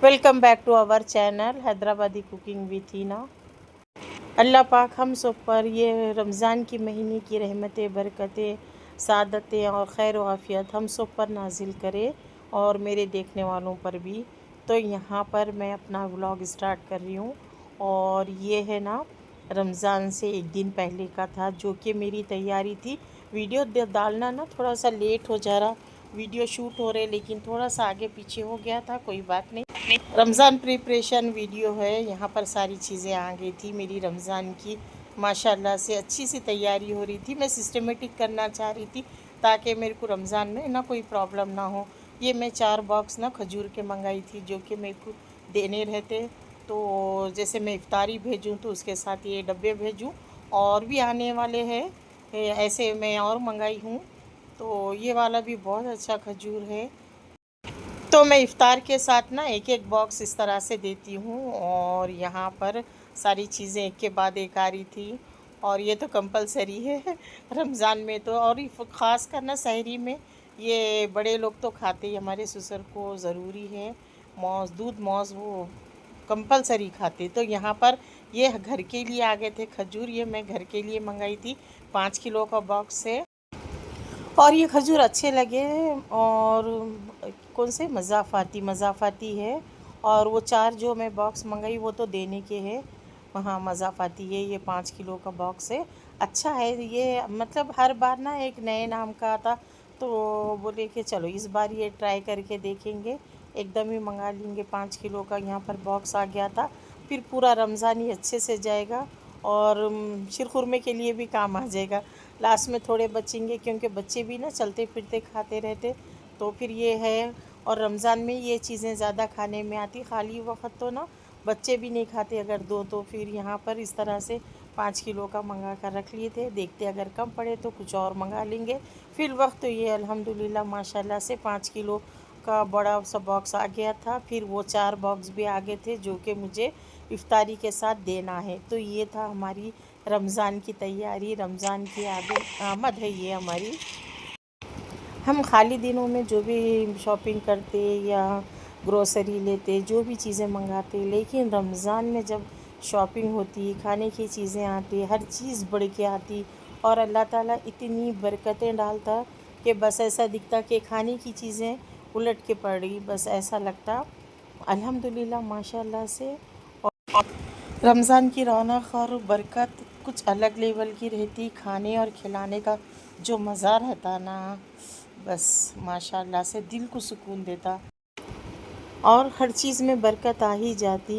Welcome back to our channel Hyderabadi cooking with Heena. अल्लाह पाक हम सब पर ये रमज़ान की महीने की रहमतें, बरकतें, सादतें और खैर व आफियत हम सब पर नाजिल करे और मेरे देखने वालों पर भी। तो यहाँ पर मैं अपना व्लॉग स्टार्ट कर रही हूँ और ये है ना रमज़ान से एक दिन पहले का था, जो कि मेरी तैयारी थी। वीडियो डालना ना थोड़ा सा लेट हो जा रहा, वीडियो शूट हो रहे लेकिन थोड़ा सा आगे पीछे हो गया था, कोई बात नहीं। रमज़ान प्रिपरेशन वीडियो है। यहाँ पर सारी चीज़ें आ गई थी मेरी रमज़ान की, माशाल्लाह से अच्छी सी तैयारी हो रही थी। मैं सिस्टमेटिक करना चाह रही थी ताकि मेरे को रमज़ान में ना कोई प्रॉब्लम ना हो। ये मैं 4 बॉक्स ना खजूर के मंगाई थी, जो कि मेरे को देने रहते। तो जैसे मैं इफ्तारी भेजूँ तो उसके साथ ये डब्बे भेजूँ, और भी आने वाले हैं ऐसे मैं और मंगाई हूँ। तो ये वाला भी बहुत अच्छा खजूर है। तो मैं इफ़्तार के साथ ना एक एक बॉक्स इस तरह से देती हूँ, और यहाँ पर सारी चीज़ें एक के बाद एक आ रही थी। और ये तो कंपलसरी है रमज़ान में तो, और ख़ास कर ना सहरी में ये बड़े लोग तो खाते ही, हमारे ससुर को ज़रूरी है मौज़, दूध मौज़ वो कंपलसरी खाते। तो यहाँ पर ये घर के लिए आ गए थे खजूर, ये मैं घर के लिए मंगाई थी, 5 किलो का बॉक्स है। और ये खजूर अच्छे लगे। और कौन से मज़ाफ़ाती है। और वो 4 जो मैं बॉक्स मंगाई वो तो देने के हैं। हाँ, मज़ाफ़ाती है। ये 5 किलो का बॉक्स है, अच्छा है ये। मतलब हर बार ना एक नए नाम का आता, तो बोले कि चलो इस बार ये ट्राई करके देखेंगे, एकदम ही मंगा लेंगे। 5 किलो का यहाँ पर बॉक्स आ गया था, फिर पूरा रमज़ान ही अच्छे से जाएगा और शीरखुरमे के लिए भी काम आ जाएगा। लास्ट में थोड़े बचेंगे, क्योंकि बच्चे भी ना चलते फिरते खाते रहते, तो फिर ये है। और रमज़ान में ये चीज़ें ज़्यादा खाने में आती, खाली वक्त तो ना बच्चे भी नहीं खाते अगर दो, तो फिर यहाँ पर इस तरह से 5 किलो का मंगा कर रख लिए थे। देखते अगर कम पड़े तो कुछ और मंगा लेंगे। फिर वक्त तो ये अल्हम्दुलिल्लाह माशाल्लाह से 5 किलो का बड़ा सा बॉक्स आ गया था। फिर वो 4 बॉक्स भी आ गए थे, जो कि मुझे इफ्तारी के साथ देना है। तो ये था हमारी रमज़ान की तैयारी, रमज़ान की आमद है ये हमारी। हम खाली दिनों में जो भी शॉपिंग करते या ग्रोसरी लेते, जो भी चीज़ें मंगाते, लेकिन रमज़ान में जब शॉपिंग होती, खाने की चीज़ें आती, हर चीज़ बढ़ के आती, और अल्लाह ताला इतनी बरकतें डालता कि बस ऐसा दिखता कि खाने की चीज़ें उलट के पड़ रही, बस ऐसा लगता। अल्हम्दुलिल्लाह माशाल्लाह से। रमज़ान की रौनक और बरकत कुछ अलग लेवल की रहती। खाने और खिलाने का जो मज़ा रहता ना, बस माशाल्लाह से दिल को सुकून देता, और हर चीज़ में बरकत आ ही जाती।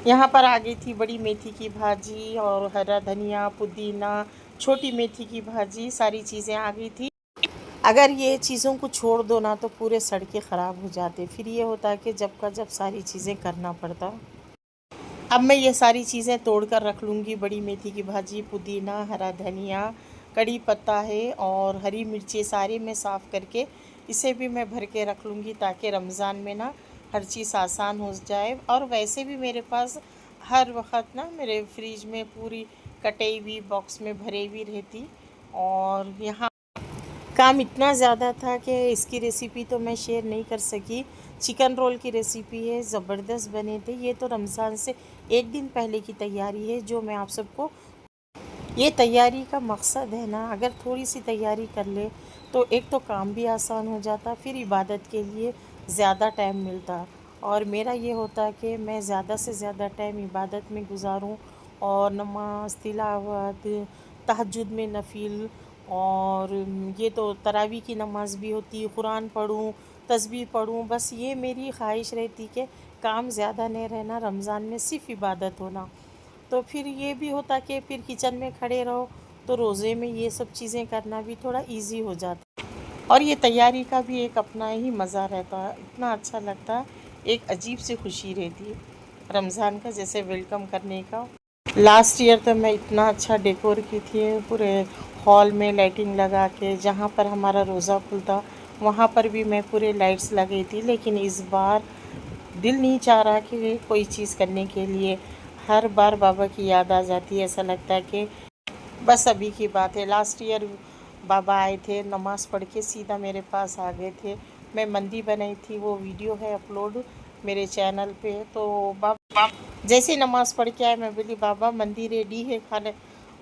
यहाँ पर आ गई थी बड़ी मेथी की भाजी और हरा धनिया, पुदीना, छोटी मेथी की भाजी, सारी चीज़ें आ गई थी। अगर ये चीज़ों को छोड़ दो ना तो पूरे सड़के ख़राब हो जाते, फिर ये होता कि जब का जब सारी चीज़ें करना पड़ता। अब मैं ये सारी चीज़ें तोड़ कर रख लूँगी। बड़ी मेथी की भाजी, पुदीना, हरा धनिया, कड़ी पत्ता है और हरी मिर्ची, सारी मैं साफ़ करके इसे भी मैं भर के रख लूँगी, ताकि रमज़ान में ना हर चीज़ आसान हो जाए। और वैसे भी मेरे पास हर वक्त ना मेरे फ्रिज में पूरी कटी हुई बॉक्स में भरे हुई रहती। और यहाँ काम इतना ज़्यादा था कि इसकी रेसिपी तो मैं शेयर नहीं कर सकी। चिकन रोल की रेसिपी है, ज़बरदस्त बने थे। ये तो रमज़ान से एक दिन पहले की तैयारी है, जो मैं आप सबको, ये तैयारी का मकसद है ना, अगर थोड़ी सी तैयारी कर ले तो एक तो काम भी आसान हो जाता, फिर इबादत के लिए ज़्यादा टाइम मिलता। और मेरा ये होता कि मैं ज़्यादा से ज़्यादा टाइम इबादत में गुजारूं, और नमाज, तिलावत, तहज्जुद में नफिल, और ये तो तरावी की नमाज़ भी होती, कुरान पढ़ूं, तस्बीह पढ़ूं। बस ये मेरी ख्वाहिश रहती कि काम ज़्यादा नहीं रहना, रमज़ान में सिर्फ़ इबादत होना। तो फिर ये भी होता कि फिर किचन में खड़े रहो, तो रोज़े में ये सब चीज़ें करना भी थोड़ा इजी हो जाता। और ये तैयारी का भी एक अपना ही मज़ा रहता, इतना अच्छा लगता, एक अजीब सी खुशी रहती रमज़ान का, जैसे वेलकम करने का। लास्ट ईयर तो मैं इतना अच्छा डेकोर की थी, पूरे हॉल में लाइटिंग लगा के, जहाँ पर हमारा रोज़ा खुलता वहाँ पर भी मैं पूरे लाइट्स लगाई थी। लेकिन इस बार दिल नहीं चाह रहा कि कोई चीज़ करने के लिए। हर बार बाबा की याद आ जाती है, ऐसा लगता है कि बस अभी की बात है। लास्ट ईयर बाबा आए थे, नमाज़ पढ़ के सीधा मेरे पास आ गए थे। मैं मंदी बनाई थी, वो वीडियो है अपलोड, मेरे चैनल पे। तो बाबा जैसे नमाज़ पढ़ के आए, मैं बोली बाबा मंदी रेडी है खाने।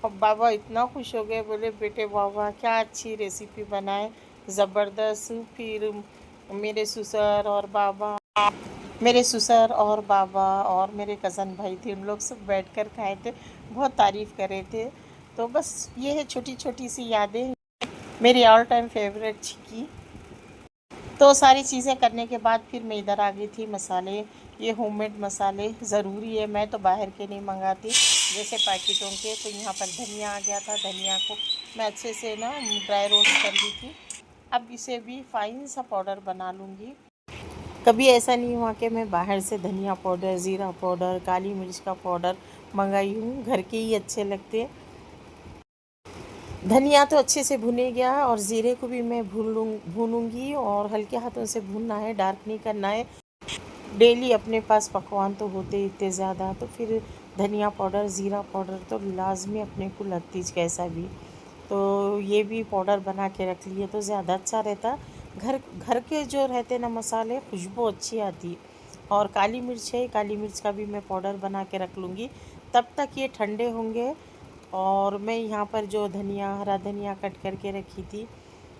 और बाबा इतना खुश हो गए, बोले बेटे बाबा क्या अच्छी रेसिपी बनाए, ज़बरदस्त। फिर मेरे ससुर और बाबा और मेरे कज़न भाई थे, उन लोग सब बैठकर खाए थे, बहुत तारीफ़ कर रहे थे। तो बस ये है छोटी छोटी सी यादें, मेरी ऑल टाइम फेवरेट चिक्की। तो सारी चीज़ें करने के बाद फिर मैं इधर आ गई थी। मसाले, ये होममेड मसाले ज़रूरी है, मैं तो बाहर के नहीं मंगाती जैसे पैकेटों के। तो यहाँ पर धनिया आ गया था, धनिया को मैं अच्छे से ना ड्राई रोस्ट कर ली थी। अब इसे भी फाइन सा पाउडर बना लूँगी। कभी ऐसा नहीं हुआ कि मैं बाहर से धनिया पाउडर, ज़ीरा पाउडर, काली मिर्च का पाउडर मंगाई हूँ, घर के ही अच्छे लगते हैं। धनिया तो अच्छे से भुने गया और ज़ीरे को भी मैं भूनूंगी, और हल्के हाथों से भूनना है, डार्क नहीं करना है। डेली अपने पास पकवान तो होते इतने ज़्यादा, तो फिर धनिया पाउडर, ज़ीरा पाउडर तो लाजमी अपने को लगती है कैसा भी। तो ये भी पाउडर बना के रख लिए तो ज़्यादा अच्छा रहता। घर घर के जो रहते ना मसाले, खुशबू अच्छी आती। और काली मिर्च है, काली मिर्च का भी मैं पाउडर बना के रख लूँगी, तब तक ये ठंडे होंगे। और मैं यहाँ पर जो धनिया, हरा धनिया कट करके रखी थी,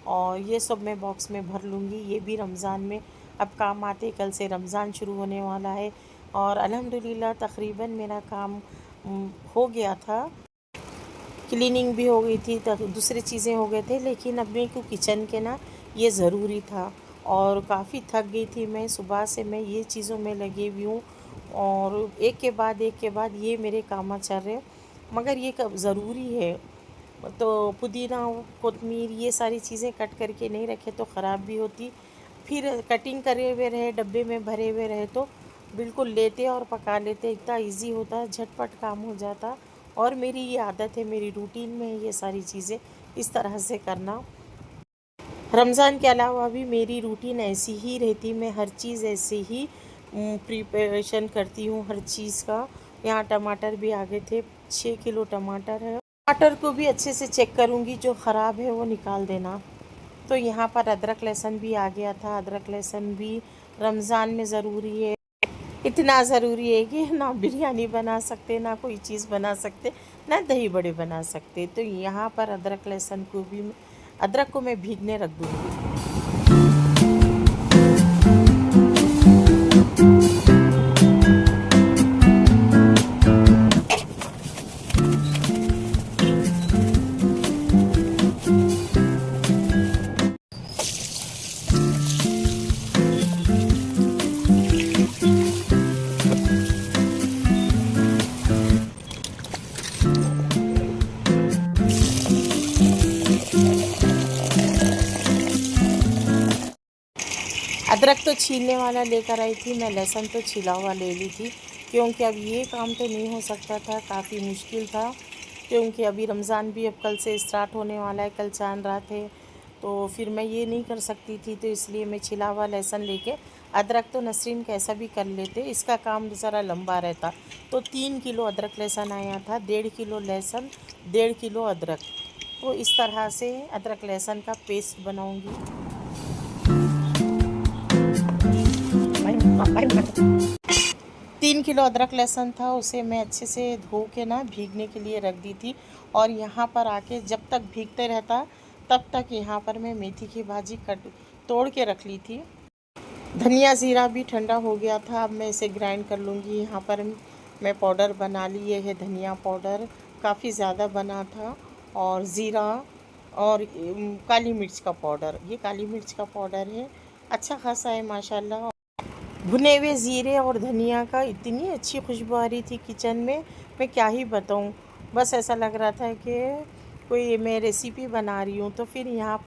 और ये सब मैं बॉक्स में भर लूँगी। ये भी रमज़ान में अब काम आते, कल से रमज़ान शुरू होने वाला है। और अल्हम्दुलिल्लाह तकरीबन मेरा काम हो गया था, क्लीनिंग भी हो गई थी, तब दूसरी चीज़ें हो गए थे, लेकिन अब मेरे को किचन के ना ये ज़रूरी था। और काफ़ी थक गई थी मैं, सुबह से मैं ये चीज़ों में लगी हुई हूँ, और एक के बाद ये मेरे काम चल रहे, मगर ये कब ज़रूरी है। तो पुदीना, कोतमीर, ये सारी चीज़ें कट करके नहीं रखे तो ख़राब भी होती। फिर कटिंग करे हुए रहे, डब्बे में भरे हुए रहे, तो बिल्कुल लेते और पका लेते, इतना इजी होता, झटपट काम हो जाता। और मेरी ये आदत है, मेरी रूटीन में है ये सारी चीज़ें इस तरह से करना। रमज़ान के अलावा भी मेरी रूटीन ऐसी ही रहती, मैं हर चीज़ ऐसे ही प्रिपरेशन करती हूँ हर चीज़ का। यहाँ टमाटर भी आ गए थे, 6 किलो टमाटर है। टमाटर को भी अच्छे से चेक करूँगी, जो ख़राब है वो निकाल देना। तो यहाँ पर अदरक लहसुन भी आ गया था, अदरक लहसुन भी रमज़ान में ज़रूरी है। इतना ज़रूरी है कि ना बिरयानी बना सकते, ना कोई चीज़ बना सकते, ना दही बड़े बना सकते। तो यहाँ पर अदरक लहसुन को भी, अदरक को मैं भीगने रख दूँगी। अदरक तो छीलने वाला लेकर आई थी मैं, लहसुन तो छिला हुआ ले ली थी, क्योंकि अब ये काम तो नहीं हो सकता था, काफ़ी मुश्किल था। क्योंकि अभी रमज़ान भी अब कल से स्टार्ट होने वाला है, कल चांद रात है, तो फिर मैं ये नहीं कर सकती थी। तो इसलिए मैं छिला हुआ लहसुन लेके, अदरक तो नसरीन कैसा भी कर लेते, इसका काम ज़रा लंबा रहता। तो 3 किलो अदरक लहसुन आया था, 1.5 किलो लहसुन, 1.5 किलो अदरक। तो इस तरह से अदरक लहसुन का पेस्ट बनाऊँगी। 3 किलो अदरक लहसुन था, उसे मैं अच्छे से धो के ना भीगने के लिए रख दी थी। और यहाँ पर आके जब तक भीगते रहता, तब तक यहाँ पर मैं मेथी की भाजी तोड़ के रख ली थी। धनिया ज़ीरा भी ठंडा हो गया था, अब मैं इसे ग्राइंड कर लूँगी। यहाँ पर मैं पाउडर बना ली, ये है धनिया पाउडर, काफ़ी ज़्यादा बना था। और ज़ीरा और काली मिर्च का पाउडर, ये काली मिर्च का पाउडर है, अच्छा खासा है माशाल्लाह। भुने हुए ज़ीरे और धनिया का इतनी अच्छी खुशबू आ रही थी किचन में, मैं क्या ही बताऊँ। बस ऐसा लग रहा था कि कोई मैं रेसिपी बना रही हूँ। तो फिर यहाँ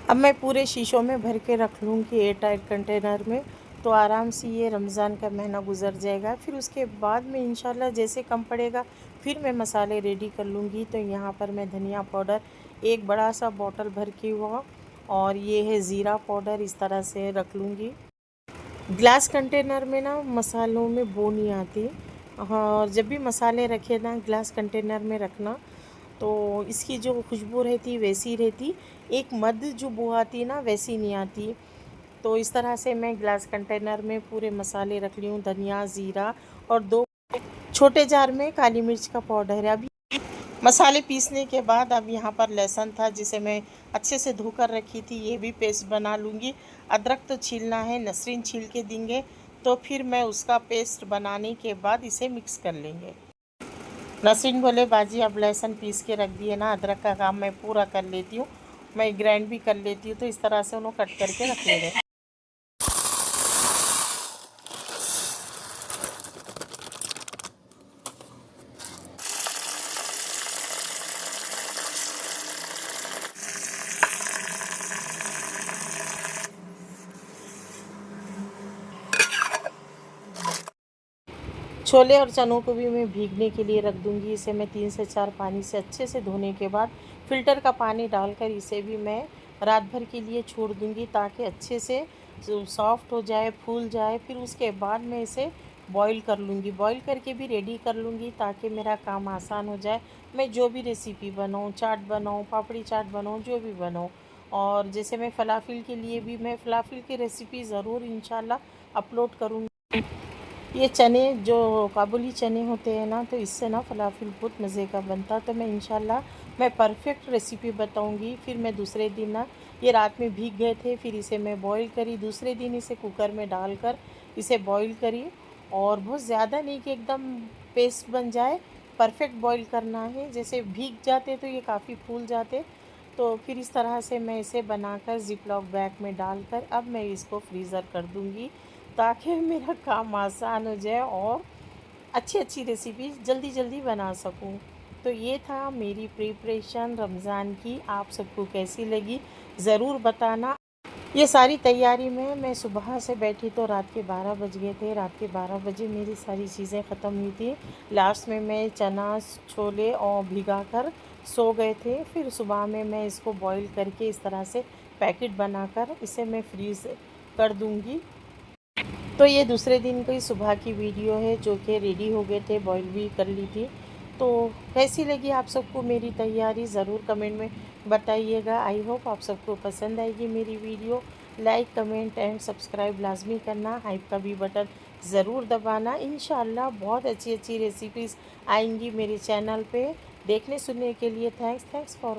अब मैं पूरे शीशों में भर के रख लूँगी एयर टाइट कंटेनर में, तो आराम से ये रमज़ान का महीना गुजर जाएगा। फिर उसके बाद में इंशाल्लाह जैसे कम पड़ेगा, फिर मैं मसाले रेडी कर लूँगी। तो यहाँ पर मैं धनिया पाउडर एक बड़ा सा बॉटल भर के हुआ, और ये है ज़ीरा पाउडर, इस तरह से रख लूँगी। ग्लास कंटेनर में ना मसालों में बो नहीं आती। हाँ, और जब भी मसाले रखे ना ग्लास कंटेनर में रखना, तो इसकी जो खुशबू रहती वैसी रहती, एक मद जो बो आती ना वैसी नहीं आती। तो इस तरह से मैं ग्लास कंटेनर में पूरे मसाले रख ली हूँ, धनिया, ज़ीरा और 2 छोटे जार में काली मिर्च का पाउडर है। अभी मसाले पीसने के बाद अब यहाँ पर लहसुन था जिसे मैं अच्छे से धोकर रखी थी, ये भी पेस्ट बना लूँगी। अदरक तो छीलना है, नसरीन छील के देंगे, तो फिर मैं उसका पेस्ट बनाने के बाद इसे मिक्स कर लेंगे। नसरीन बोले बाजी अब लहसुन पीस के रख दिए ना, अदरक का काम मैं पूरा कर लेती हूँ, मैं ग्राइंड भी कर लेती हूँ। तो इस तरह से उन्होंने कट करके रख ले गए। छोले और चनों को भी मैं भीगने के लिए रख दूंगी। इसे मैं 3 से 4 पानी से अच्छे से धोने के बाद फ़िल्टर का पानी डालकर इसे भी मैं रात भर के लिए छोड़ दूंगी, ताकि अच्छे से सॉफ्ट हो जाए, फूल जाए। फिर उसके बाद मैं इसे बॉईल कर लूँगी, बॉईल करके भी रेडी कर लूँगी ताकि मेरा काम आसान हो जाए। मैं जो भी रेसिपी बनाऊँ, चाट बनाऊँ, पापड़ी चाट बनाऊँ, जो भी बनाऊँ। और जैसे मैं फ़लाफ़िल के लिए भी मैं फ़लाफ़िल की रेसिपी ज़रूर इंशाल्लाह अपलोड करूँगी। ये चने जो काबुली चने होते हैं ना, तो इससे ना फ़लाफ़िल बहुत मज़े का बनता। तो मैं इंशाल्लाह मैं परफ़ेक्ट रेसिपी बताऊंगी। फिर मैं दूसरे दिन ना, ये रात में भीग गए थे, फिर इसे मैं बॉईल करी, दूसरे दिन इसे कुकर में डालकर इसे बॉईल करी। और बहुत ज़्यादा नहीं कि एकदम पेस्ट बन जाए, परफ़ेक्ट बॉईल करना है। जैसे भीग जाते तो ये काफ़ी फूल जाते। तो फिर इस तरह से मैं इसे बनाकर ज़िप-लॉक बैग में डालकर अब मैं इसको फ्रीज़र कर दूँगी, ताकि मेरा काम आसान हो जाए और अच्छी अच्छी रेसिपी जल्दी जल्दी बना सकूं। तो ये था मेरी प्रिपरेशन रमज़ान की। आप सबको कैसी लगी ज़रूर बताना। ये सारी तैयारी में मैं सुबह से बैठी तो रात के 12 बज गए थे। रात के 12 बजे मेरी सारी चीज़ें ख़त्म हुई थी। लास्ट में मैं चना, छोले और भिगा कर सो गए थे। फिर सुबह में मैं इसको बॉईल करके इस तरह से पैकेट बनाकर इसे मैं फ्रीज़ कर दूँगी। तो ये दूसरे दिन की सुबह की वीडियो है, जो कि रेडी हो गए थे, बॉईल भी कर ली थी। तो कैसी लगी आप सबको मेरी तैयारी ज़रूर कमेंट में बताइएगा। आई होप आप सबको पसंद आएगी मेरी video. Like, comment and subscribe लाजमी करना, हाइप का भी बटन ज़रूर दबाना। इंशाल्लाह बहुत अच्छी अच्छी रेसिपीज़ आएंगी मेरे चैनल पे। देखने सुनने के लिए थैंक्स फॉर